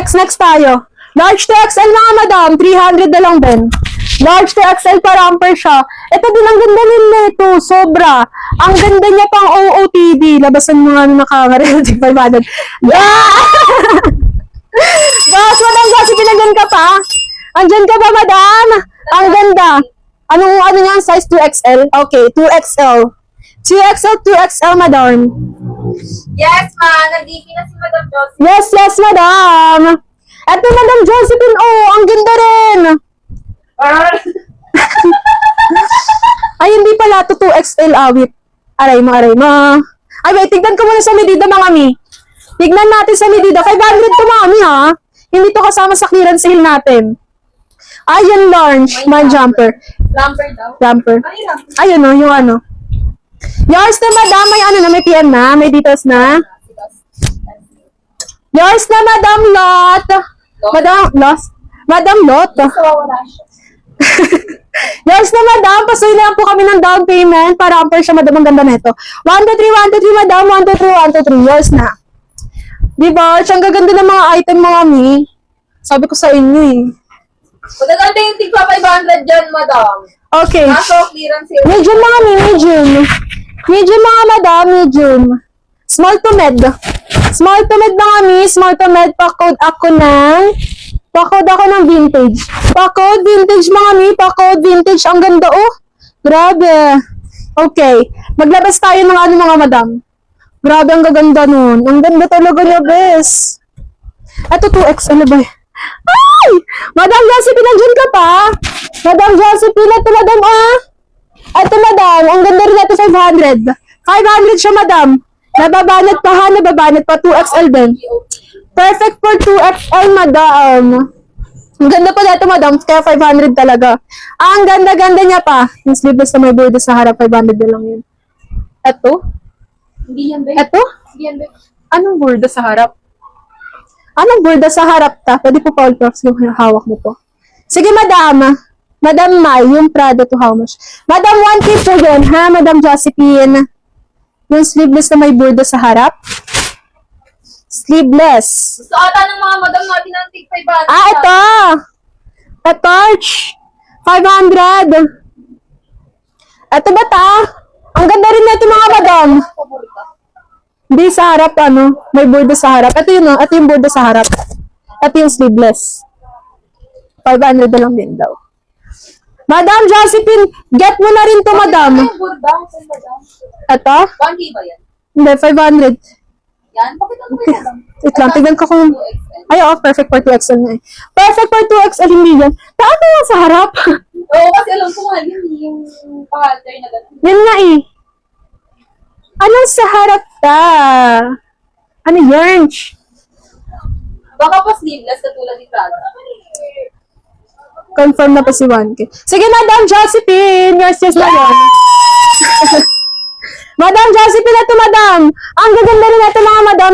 Next tayo. Large to XL mga madam, 300 na lang din. Large to XL para amper siya. Ito din ang ganda nila ito, sobra. Ang ganda niya pang OOTD. Labasan mo nga nakaka-relative 500. Yeah! Boss, madam, kasi pinagyan ka pa? Andyan ka ba, madam? Ang ganda. Ano yan? Size 2XL? Okay, 2XL. 2XL, 2XL, madam. Yes, ma. Nag-DP na si Madam Josie. Yes, madam. Eto, Madam Josephine, ang ganda rin. Ay, hindi pala ito 2XL awit. Aray mo. Ay, wait, tignan ko muna sa Medida, mga mi. Tignan natin sa Medida. 500 to, mga mi, ha? Hindi to kasama sa clearance sale natin. Ayan, launch. My jumper. Lumber daw. Jumper. Ay, lumber. Ayun, yung ano. Yours na, madam. May PM na. May details na. Yours na, Madam Lot. Madam Lot. Wala siya. Yours na, madam. Pasuyin na lang po kami ng down payment para amper siya, madam. Ang ganda na ito. 1, 2, 3, 1, 2, 3, madam. 1, 2, 3, 1, 2, 3. Yours na. Diba? Ang gaganda ng mga item, mga mi. Sabi ko sa inyo, eh. Magaganda yung tigpa 500 dyan, Madam. Okay. Kaso, clearance sale. Medium, mga mi. Medium, mga madam. Medium. Small to med. Small to med, mga mi. Small to med. Pa-code ako ng vintage. Pa-code vintage, mga mi. Pa-code vintage. Ang ganda, oh. Grabe. Okay. Maglabas tayo ng mga madam. Grabe, ang gaganda nun. Ang ganda talaga niya, bes. Ito, 2XL ba? Ay! Madam Josephine, nandiyan ka pa? Madam Josephine, ito, madam, Ito, madam. Ang ganda rin ito, 500. 500 siya, madam. Nababanat pa, 2XL din. Perfect for 2XL, madam. Ang ganda pa dito, madam. Kaya 500 talaga. Ang ganda-ganda niya pa. Yung sleeveless na may border sa harap, 500 na lang yun. Ito? Hindi yan, babe. Ito? Hindi yan, babe. Anong border sa harap? Anong border sa harap ta? Pwede po Paul Prox yung hawak mo po. Sige, madam. Madam Mai, yung Prada to how much? Madam, 1K po yun, ha? Madam Josephine. Yung sleeveless na may border sa harap. Sleeveless. Gusto ata ng mga madam natin ng tig 500. Ito! A torch! 500! Ito ba ta? Ang ganda rin na ito, mga madam. Paborito. Hindi sa harap, may border sa harap. Ito yun, ito yung border sa harap. Ito yung sleeveless. 500 na lang din daw. Madam Josephine, get mo na rin to, madam. Ay, good down, madam. Ito? 1K ba yan? Hindi, 500. Yan? Bakit ano ba yan? Wait lang, tignan ko kung... 2XL. Ay, perfect for 2XL na eh. Perfect for 2XL, hindi yan. Taan na sa harap. Oo, kasi alam ko nga yun, yung pahalter na gano'n. Yan nga eh. Anong sa harap ta? Ano yan? Baka pa sleeveless katulad ni Prada. Confirm na pa si 1K. Sige, Madam Josephine. Yes, na yun. Madam Josephine, ito, madam. Ang gaganda rin ito, mga madam,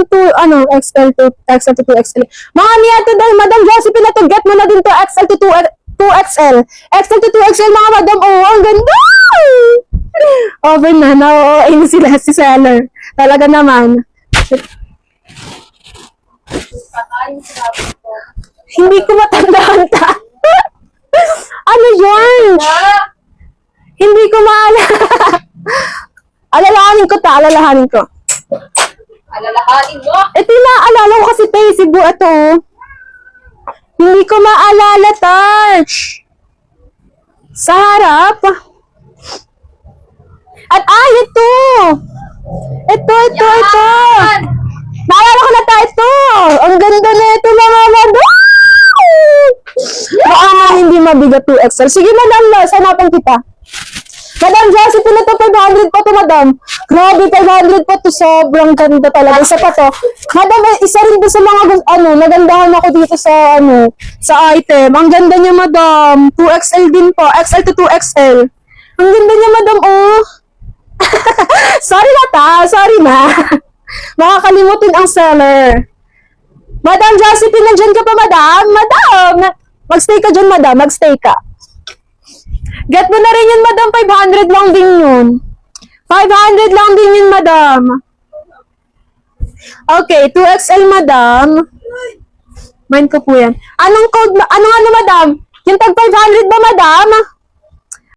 XL to 2XL. Mga niya ito dahil, Madam Josephine, ito, get mo na din to XL to 2XL. XL to 2XL, mga madam. Oh, ang ganda! Over na, na-OA sila si seller. Talaga naman. Kakain sila ko. Hindi ko matandaan ta. Ano yun? Hindi ko maalala. Alalahanin ko. Alalahanin mo? Ito yung naaalala ko kasi tayo, Cebu. Ito. Hindi ko maalala, touch. Sa harap. At ito. Ito. Naalala ko na ito. Ang ganda na ito, mga madam. Baka nga hindi mabigat 2XL. Sige, madam, sanapan kita. Madam Josephine, ito 500 pa to, madam. Grabe, 500 pa to. Sobrang ganda talaga. Isa pa to. Madam, isa rin to sa mga, nagandahan ako dito sa, sa item. Ang ganda niya, madam. 2XL din po. XL to 2XL. Ang ganda niya, madam, oh. Sorry na. Makakalimutin ang seller. Madam Josephine, nandyan ka pa, madam? Madam! Magstay ka dyan, madam. Magstay ka. Get mo na rin yun, madam. 500 lang din yun. 500 lang din yun, madam. Okay, 2XL, madam. Mind ko po yan. Anong code, madam? Yung tag 500 ba, madam?